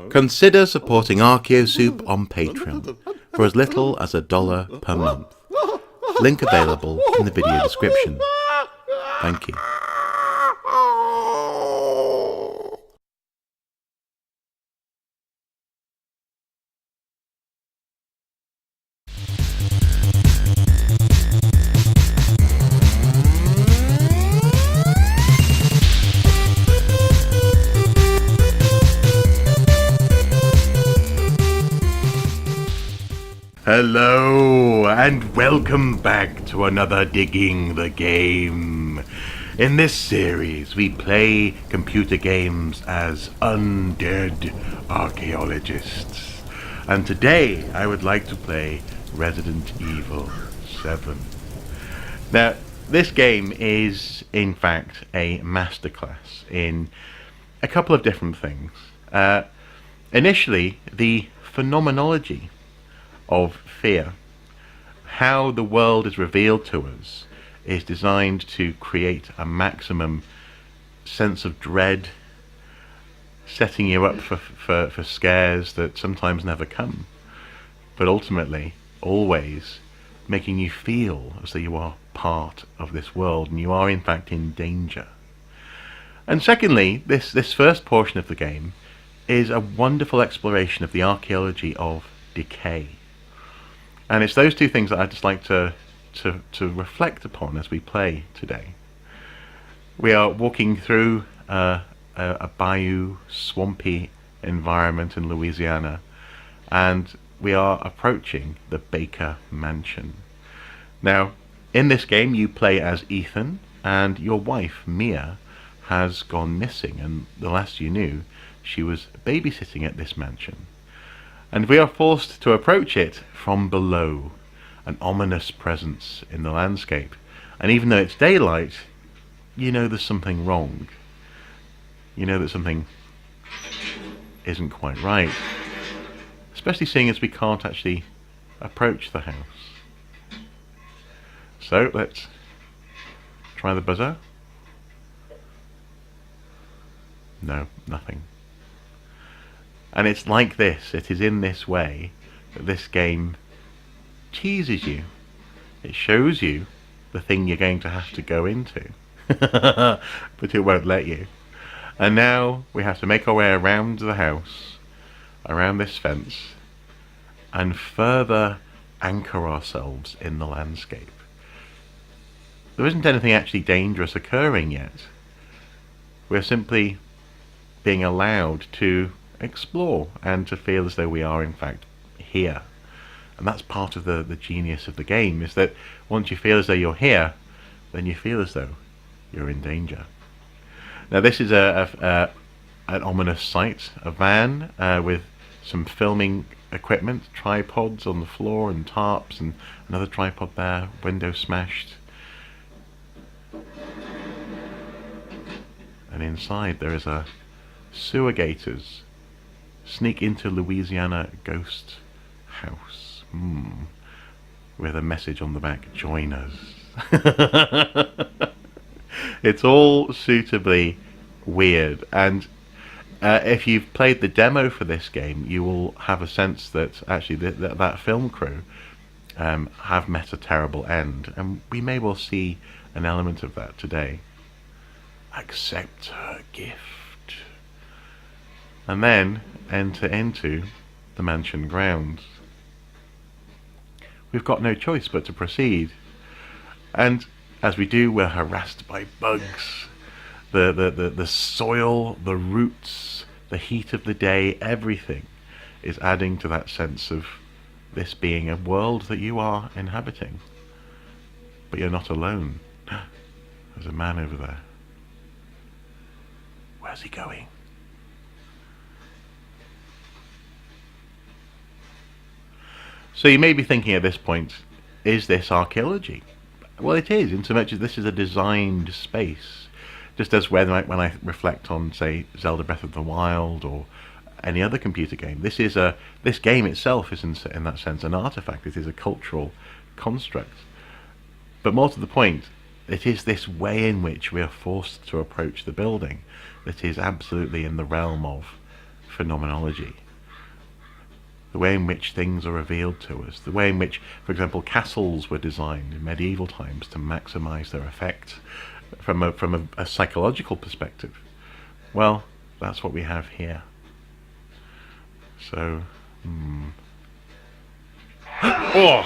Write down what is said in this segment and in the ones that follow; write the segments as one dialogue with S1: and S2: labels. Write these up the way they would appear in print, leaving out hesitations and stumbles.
S1: Consider supporting Archaeosoup on Patreon for as little as $1 per month. Link available in the video description. Thank you. Hello and welcome back to another Digging the Game. In this series we play computer games as undead archaeologists. And today I would like to play Resident Evil 7. Now this game is in fact a masterclass in a couple of different things. Initially the phenomenology of fear. How the world is revealed to us is designed to create a maximum sense of dread, setting you up for scares that sometimes never come, but ultimately always making you feel as though you are part of this world and you are in fact in danger. And secondly, this first portion of the game is a wonderful exploration of the archaeology of decay. And it's those two things that I'd just like to reflect upon as we play today. We are walking through a bayou, swampy environment in Louisiana, and we are approaching the Baker Mansion. Now, in this game you play as Ethan, and your wife, Mia, has gone missing, and the last you knew, she was babysitting at this mansion. And we are forced to approach it from below, an ominous presence in the landscape. And even though it's daylight, you know there's something wrong. You know that something isn't quite right. Especially seeing as we can't actually approach the house. So let's try the buzzer. No, nothing. And it's like this, it is in this way that this game teases you. It shows you the thing you're going to have to go into, but it won't let you. And now we have to make our way around the house, around this fence, and further anchor ourselves in the landscape. There isn't anything actually dangerous occurring yet. We're simply being allowed to explore and to feel as though we are in fact here. And that's part of the genius of the game, is that once you feel as though you're here, then you feel as though you're in danger. Now this is an ominous sight, a van with some filming equipment, tripods on the floor and tarps, and another tripod there, window smashed. And inside there is a sewer gators. Sneak into Louisiana ghost house. With a message on the back, join us. It's all suitably weird, and if you've played the demo for this game, you will have a sense that actually that film crew have met a terrible end, and we may well see an element of that today. Accept her gift. And then enter into the mansion grounds. We've got no choice but to proceed, and as we do, we're harassed by bugs. The soil, the roots, the heat of the day, everything is adding to that sense of this being a world that you are inhabiting. But you're not alone. There's a man over there. Where's he going? So you may be thinking at this point, is this archaeology? Well, it is, in so much as this is a designed space. Just as when I reflect on, say, Zelda Breath of the Wild or any other computer game, this game itself is in that sense an artifact. It is a cultural construct. But more to the point, it is this way in which we are forced to approach the building that is absolutely in the realm of phenomenology. The way in which things are revealed to us, the way in which, for example, castles were designed in medieval times to maximize their effect from a psychological perspective. Well, that's what we have here. So, oh!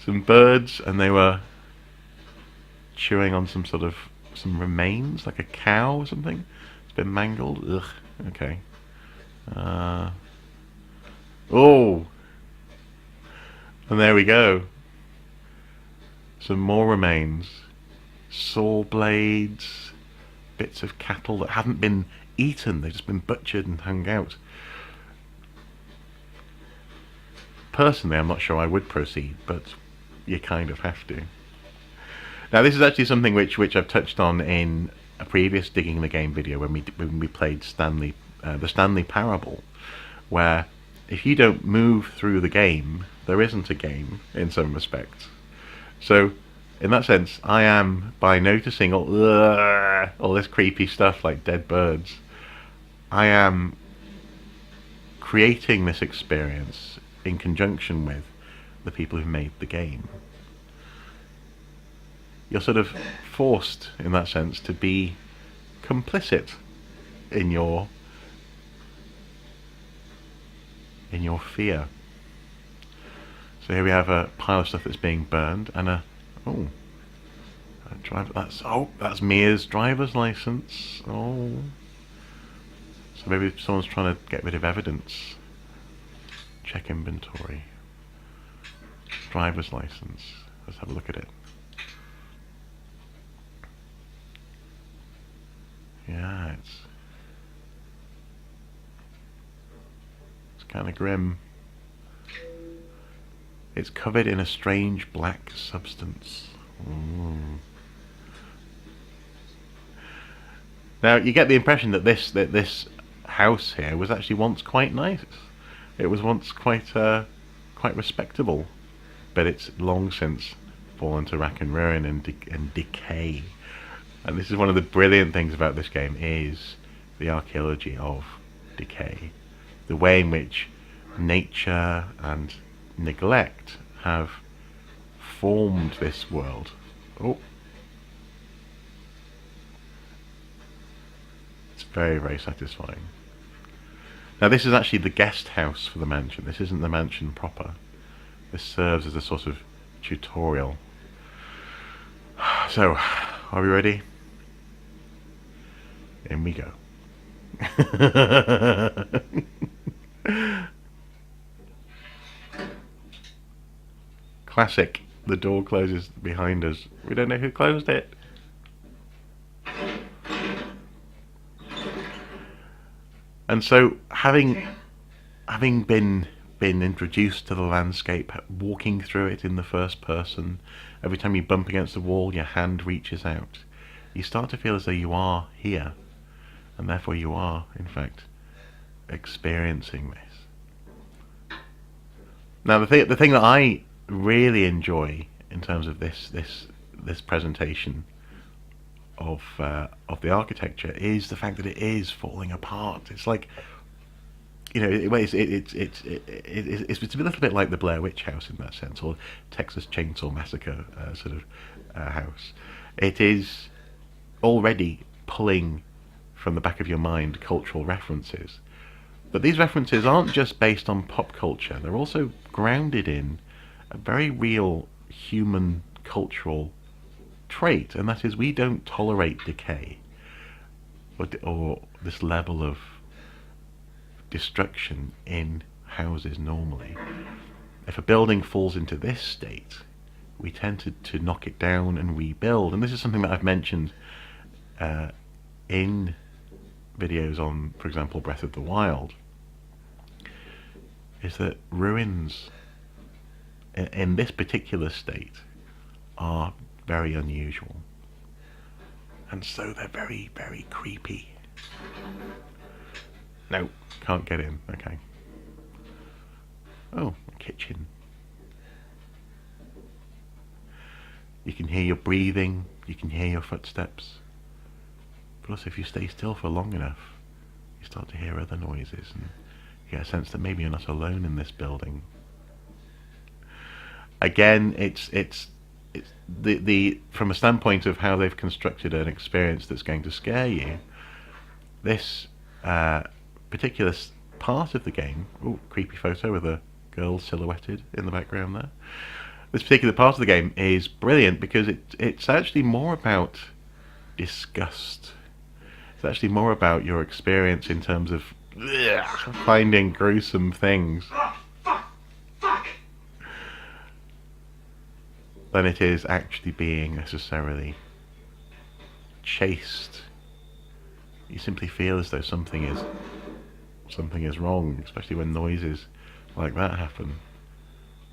S1: Some birds, and they were chewing on some remains, like a cow or something. It's been mangled. Ugh. Okay. Oh! And there we go. Some more remains. Saw blades, bits of cattle that haven't been eaten, they've just been butchered and hung out. Personally, I'm not sure I would proceed, but you kind of have to. Now, this is actually something which I've touched on in a previous Digging the Game video when we played the Stanley Parable, where if you don't move through the game, there isn't a game in some respects. So, in that sense, I am, by noticing all this creepy stuff like dead birds, I am creating this experience in conjunction with the people who made the game. You're sort of forced, in that sense, to be complicit in your fear. So here we have a pile of stuff that's being burned, and that's Mia's driver's license. Oh, so maybe someone's trying to get rid of evidence. Check inventory. Driver's license. Let's have a look at it. Yeah, it's kind of grim. It's covered in a strange black substance. Ooh. Now you get the impression that this house here was actually once quite nice. It was once quite respectable, but it's long since fallen to rack and ruin and decay. And this is one of the brilliant things about this game, is the archaeology of decay, the way in which nature and neglect have formed this world. Oh, it's very, very satisfying. Now this is actually the guest house for the mansion. This isn't the mansion proper. This serves as a sort of tutorial. So, are we ready? In we go. Classic. The door closes behind us. We don't know who closed it. And so, having been introduced to the landscape, walking through it in the first person, every time you bump against the wall, your hand reaches out. You start to feel as though you are here, and therefore you are, in fact, experiencing this. Now, the thing that I really enjoy in terms of this presentation of the architecture is the fact that it is falling apart. It's like, you know, it's a little bit like the Blair Witch House in that sense, or Texas Chainsaw Massacre house. It is already pulling from the back of your mind cultural references, but these references aren't just based on pop culture. They're also grounded in a very real human cultural trait, and that is we don't tolerate decay or this level of destruction in houses normally. If a building falls into this state, we tend to knock it down and rebuild. And this is something that I've mentioned in videos on, for example, Breath of the Wild, is that ruins in this particular state are very unusual, and so they're very, very creepy. No, can't get in. Okay. Oh, a kitchen. You can hear your breathing, you can hear your footsteps. course, if you stay still for long enough, you start to hear other noises, and you get a sense that maybe you're not alone in this building. Again, it's the from a standpoint of how they've constructed an experience that's going to scare you. This particular part of the game, ooh, creepy photo with a girl silhouetted in the background there. This particular part of the game is brilliant because it's actually more about disgust. It's actually more about your experience in terms of finding gruesome things than it is actually being necessarily chased. You simply feel as though something is wrong, especially when noises like that happen.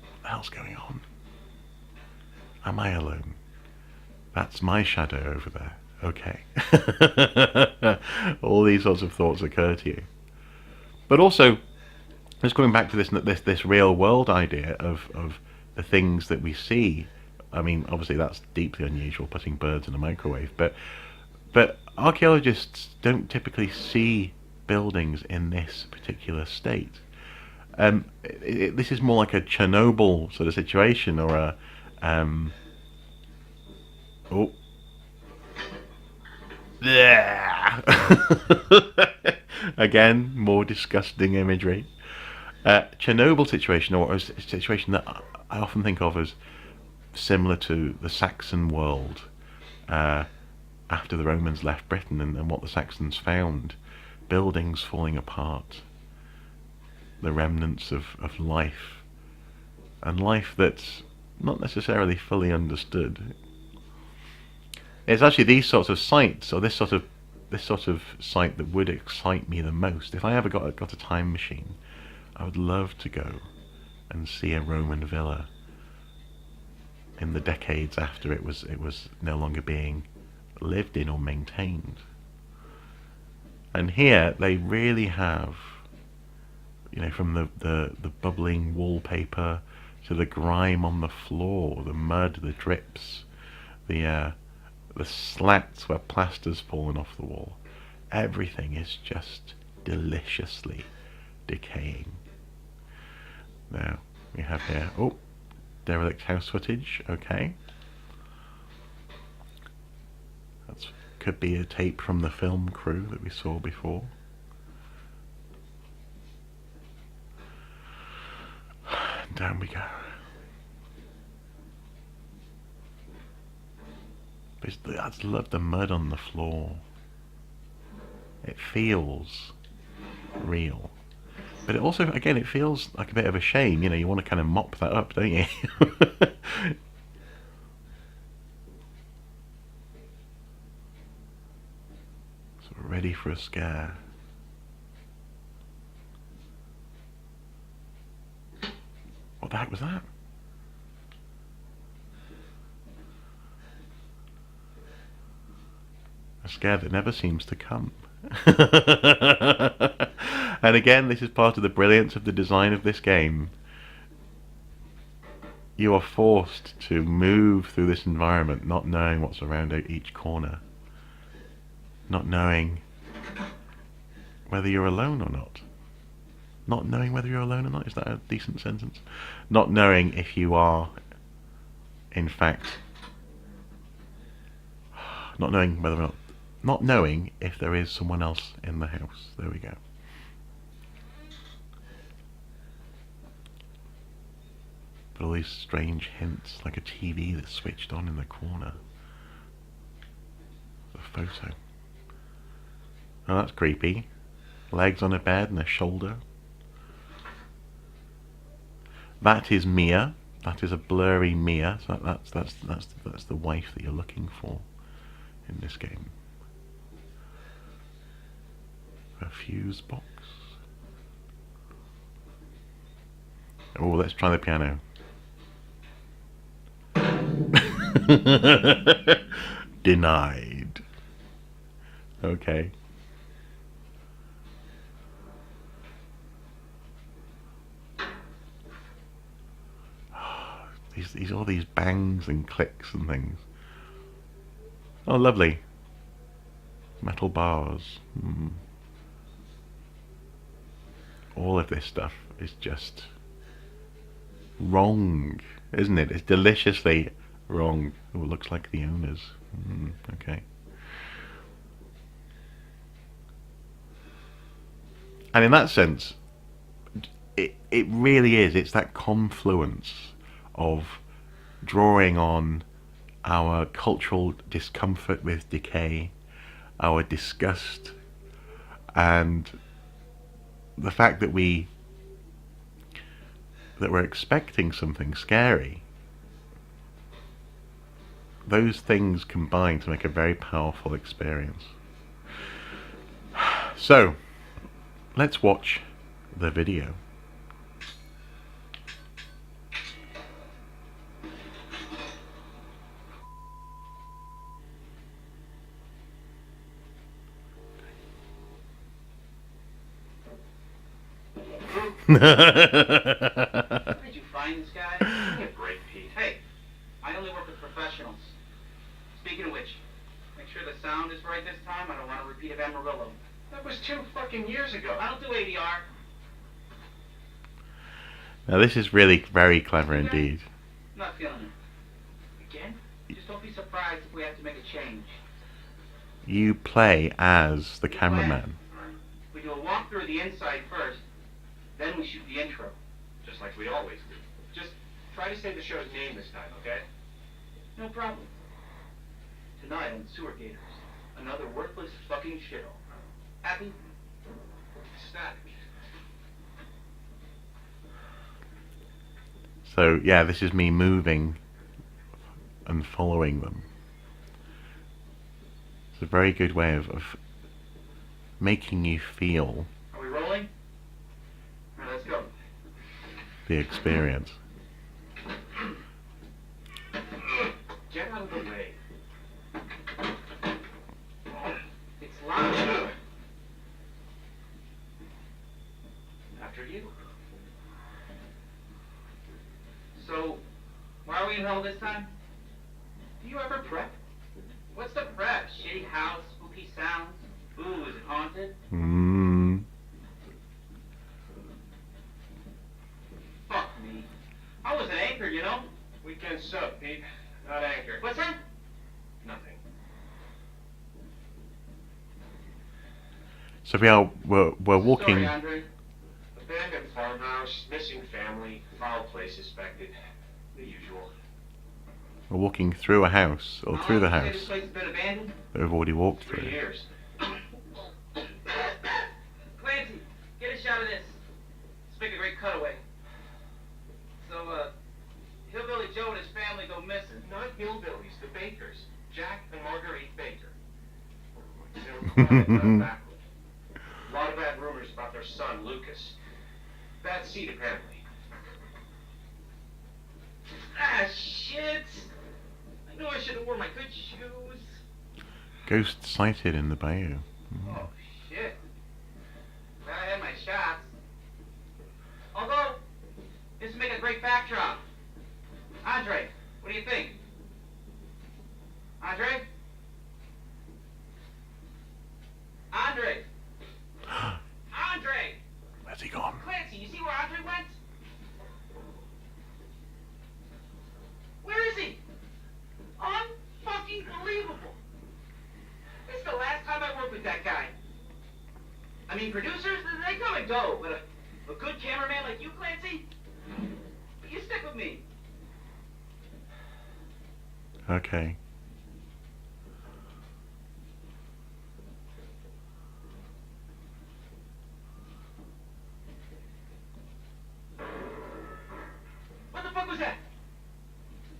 S1: What the hell's going on? Am I alone? That's my shadow over there. Okay. All these sorts of thoughts occur to you. But also, just coming back to this real world idea of the things that we see. I mean, obviously that's deeply unusual, putting birds in a microwave, but archaeologists don't typically see buildings in this particular state. This is more like a Chernobyl sort of situation, or a oh, again, more disgusting imagery. Chernobyl situation, or a situation that I often think of as similar to the Saxon world after the Romans left Britain, and what the Saxons found: buildings falling apart, the remnants of life, and life that's not necessarily fully understood. It's actually these sorts of sites, or this sort of site, that would excite me the most. If I ever got a time machine, I would love to go and see a Roman villa in the decades after it was no longer being lived in or maintained. And here they really have, from the bubbling wallpaper to the grime on the floor, the mud, the drips, the slats where plaster's fallen off the wall. Everything is just deliciously decaying. Now we have here, derelict house footage. Okay, that could be a tape from the film crew that we saw before. Down we go. I just love the mud on the floor. It feels real. But it also, again, it feels like a bit of a shame. You want to kind of mop that up, don't you? So we're ready for a scare. What the heck was that? A scare that never seems to come. And again, this is part of the brilliance of the design of this game. You are forced to move through this environment not knowing what's around each corner, not knowing whether you're alone or not. Not knowing whether you're alone or not, is that a decent sentence? Not knowing if you are, in fact, not knowing whether or not, not knowing if there is someone else in the house. There we go. But all these strange hints, like a TV that's switched on in the corner. The photo. Oh, that's creepy. Legs on a bed and a shoulder. That is Mia. That is a blurry Mia. So that's the wife that you're looking for in this game. A fuse box. Oh, let's try the piano. Denied. Okay. These all these bangs and clicks and things. Oh, lovely. Metal bars. All of this stuff is just wrong, isn't it? It's deliciously wrong. Oh, it looks like the owners. Okay. And in that sense, it really is. It's that confluence of drawing on our cultural discomfort with decay, our disgust, and the fact that we're expecting something scary. Those things combine to make a very powerful experience. So, let's watch the video.
S2: Did you find this guy? Give me a break, Pete. Hey, I only work with professionals. Speaking of which, make sure the sound is right this time. I don't want a repeat of Amarillo. That was 2 fucking years ago. I don't do ADR.
S1: Now this is really very clever indeed.
S2: I'm not feeling it. Again? Just don't be surprised if we have to make a change.
S1: You play as the cameraman.
S2: We do a walkthrough of the inside first, then we shoot the intro.
S3: Just like we always do. Just try to say the show's name this time, okay?
S2: No problem. Tonight on Sewer Gators, another worthless fucking shithole. Happy?
S3: Static.
S1: So yeah, this is me moving and following them. It's a very good way of making you feel
S2: Are we rolling? All right, let's go.
S1: the experience.
S3: Get out of the way.
S2: It's loud.
S3: After you.
S2: So, why are we in hell this time? Do you ever prep? What's the prep? Shitty house, spooky sounds? Ooh, is it haunted? Fuck me. I was an anchor, you know?
S3: Weekend sub, Pete. Not anchor.
S2: What's that?
S3: Nothing.
S1: So we're walking.
S2: Sorry, Andre.
S3: Abandoned farmhouse, missing family, foul play suspected. The usual.
S1: We're walking through a house, or through the
S2: How long did you say
S1: house
S2: this place has been abandoned?
S1: that we've already walked
S3: 3
S1: through.
S3: years.
S2: Clancy, get a shot of this. Let's make a great cutaway. So, Hillbilly Joe and his family go missing.
S3: Not hillbillies, the Bakers. Jack and Marguerite Baker. Backward. A lot of bad rumors about their son, Lucas. Bad seed, apparently.
S2: Ah, shit! I knew I should have worn my good shoes.
S1: Ghost sighted in the bayou.
S2: Oh, shit. Glad I had my shots. Although, this would make a great backdrop. Andre, what do you think? Andre? Andre! Andre!
S1: Where's he gone?
S2: Clancy, you see where Andre went? Where is he? Unfucking believable. This is the last time I worked with that guy. I mean, producers, they come and go, but a good cameraman like you, Clancy, you stick with me.
S1: Okay.
S2: What the fuck was that?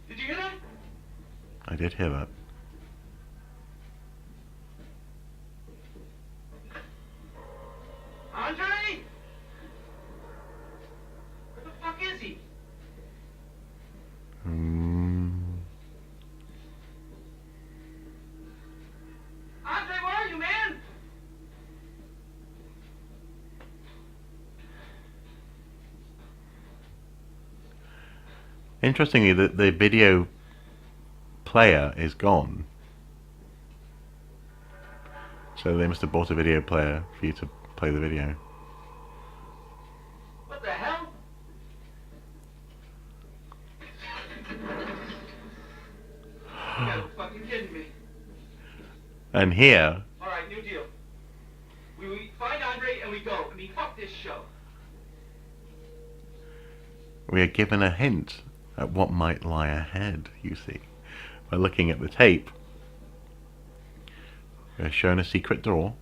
S2: Did you hear that?
S1: I did hear that.
S2: Andre? Where the fuck is he? Andre, where are you, man?
S1: Interestingly, the video player is gone. So they must have bought a video player for you to play the video.
S2: What the hell? You gotta be fucking kidding me.
S1: And here,
S2: Alright, new deal. We find Andre and we go. I mean, fuck this show.
S1: we are given a hint at what might lie ahead, you see. By looking at the tape, we're shown a secret door.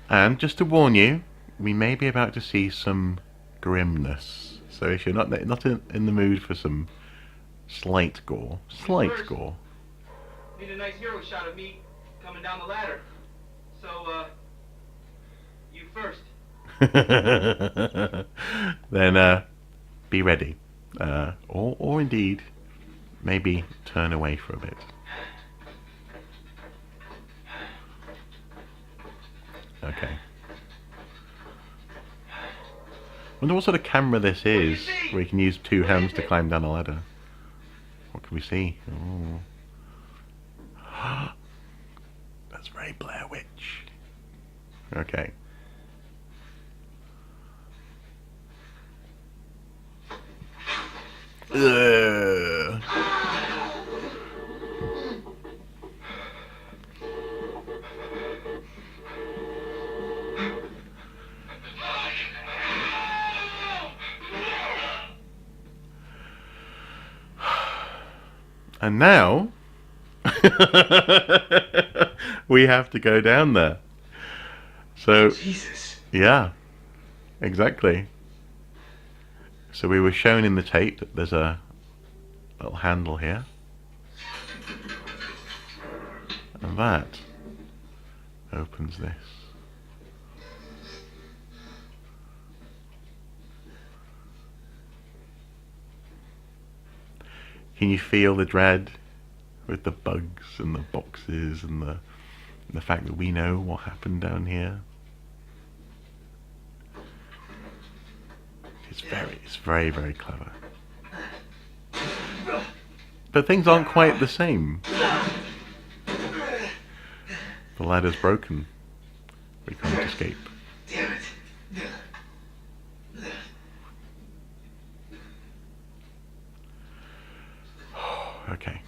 S1: And just to warn you, we may be about to see some grimness. So if you're not in the mood for some slight gore,
S2: Need a nice hero shot of me coming down the ladder. So, you first.
S1: then be ready. Or indeed, maybe turn away for a bit. Okay. Wonder what sort of camera this is, where you can use two hands to climb down a ladder. What can we see? Oh. That's very Blair Witch. Okay. Ugh. And now we have to go down there. So
S3: Jesus.
S1: yeah, exactly. So we were shown in the tape that there's a little handle here, and that opens this. Can you feel the dread with the bugs and the boxes and the fact that we know what happened down here? It's very, very clever. But things aren't quite the same. The ladder's broken. We can't escape.
S3: Damn it.
S1: Okay.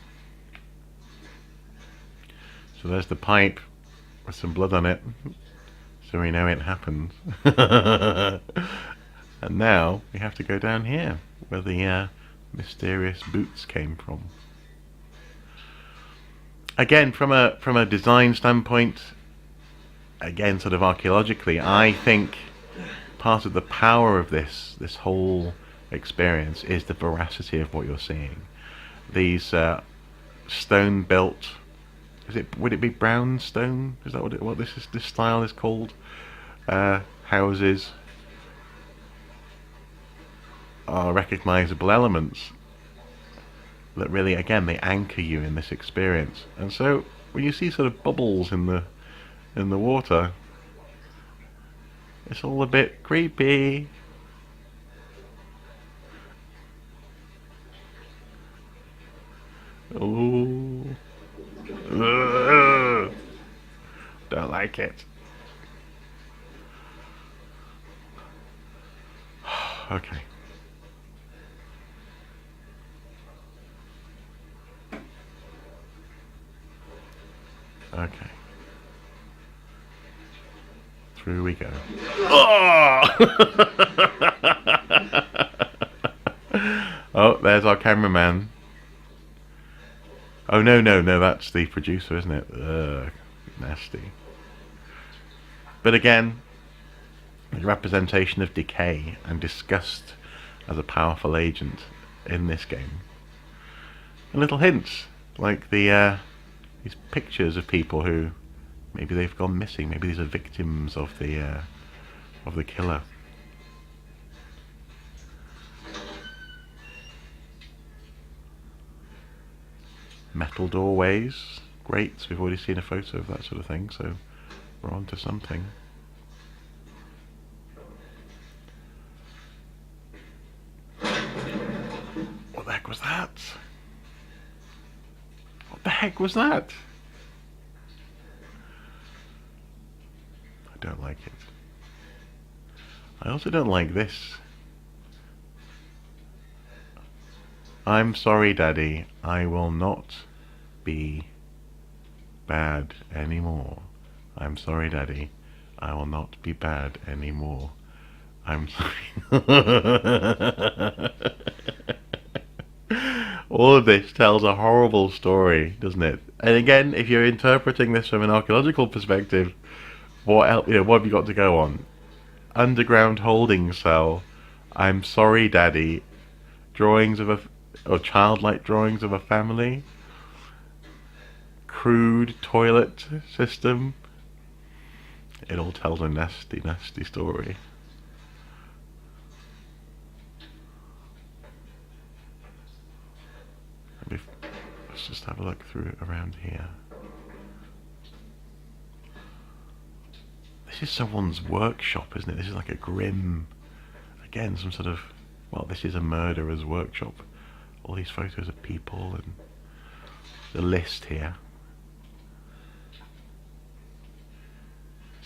S1: So there's the pipe with some blood on it, so we know it happened. And now we have to go down here, where the mysterious boots came from. Again, from a design standpoint, again, sort of archaeologically, I think part of the power of this whole experience is the veracity of what you're seeing. These stone built, would it be brown stone? Is that what this style is called? Houses are recognizable elements that really, again, they anchor you in this experience. And so when you see sort of bubbles in the water, it's all a bit creepy. Ooh. Ugh. Don't like it. Okay. Okay. Through we go. Oh, there's our cameraman. Oh, no, that's the producer, isn't it? Ugh, nasty. But again, the representation of decay and disgust as a powerful agent in this game. And little hints, like these pictures of people who maybe they've gone missing. Maybe these are victims of the killer. Metal doorways, great. We've already seen a photo of that sort of thing, so we're on to something. What the heck was that? What the heck was that? I don't like it. I also don't like this. I'm sorry, Daddy. I will not be bad anymore. I'm sorry, Daddy. I will not be bad anymore. I'm sorry. All of this tells a horrible story, doesn't it? And again, if you're interpreting this from an archaeological perspective, what else, what have you got to go on? Underground holding cell. I'm sorry, Daddy. Drawings of or childlike drawings of a family. Crude toilet system. It all tells a nasty, nasty story. Let's just have a look through it around here. This is someone's workshop, isn't it? This is like a grim, again, some sort of, well, this is a murderer's workshop. All these photos of people and the list here.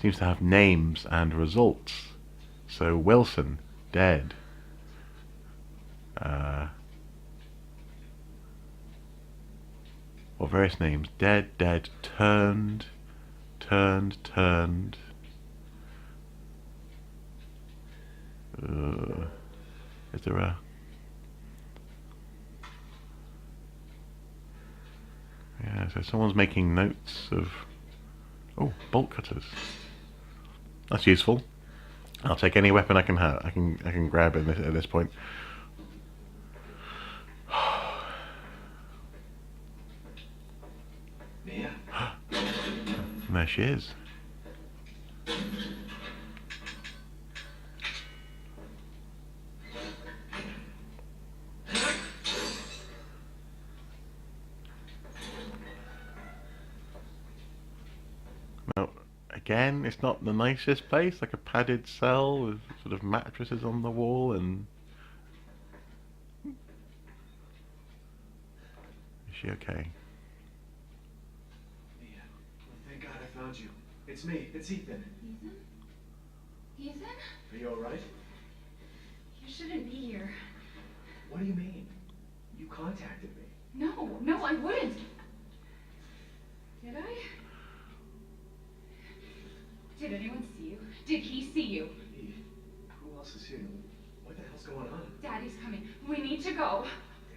S1: Seems to have names and results. So Wilson, dead. Or various names. Dead, dead, turned, turned, turned. Is there a... Yeah, so someone's making notes of... Oh, bolt cutters. That's useful. I'll take any weapon I can have. I can grab at this point.
S3: Mia?
S1: And there she is. Now, again, it's not the nicest place, like a padded cell with sort of mattresses on the wall and... Is she okay?
S3: Mia, well, thank God I found you. It's me, it's Ethan.
S4: Ethan? Ethan?
S3: Are you alright?
S4: You shouldn't be here.
S3: What do you mean? You contacted me.
S4: No, I wouldn't. Did I? Did anyone see you? Did he see you?
S3: Who else is here? What the hell's going on?
S4: Daddy's coming. We need to go.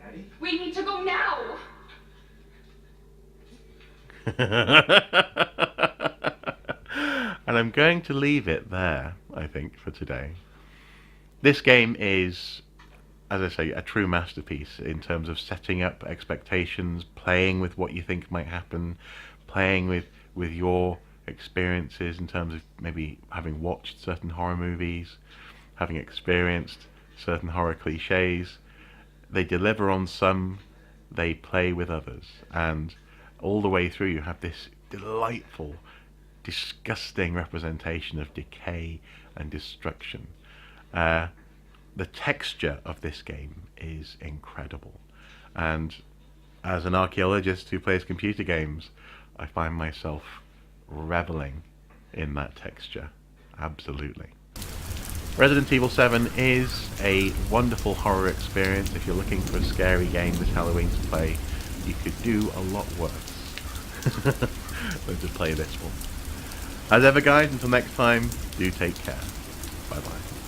S3: Daddy?
S4: We need to go now!
S1: And I'm going to leave it there, I think, for today. This game is, as I say, a true masterpiece in terms of setting up expectations, playing with what you think might happen, playing with your experiences in terms of maybe having watched certain horror movies, having experienced certain horror cliches. They deliver on some, they play with others, and all the way through you have this delightful, disgusting representation of decay and destruction. The texture of this game is incredible, and as an archaeologist who plays computer games, I find myself reveling in that texture. Absolutely. Resident Evil 7 is a wonderful horror experience. If you're looking for a scary game this Halloween to play, you could do a lot worse than to play this one. As ever, guys, until next time, do take care. Bye bye.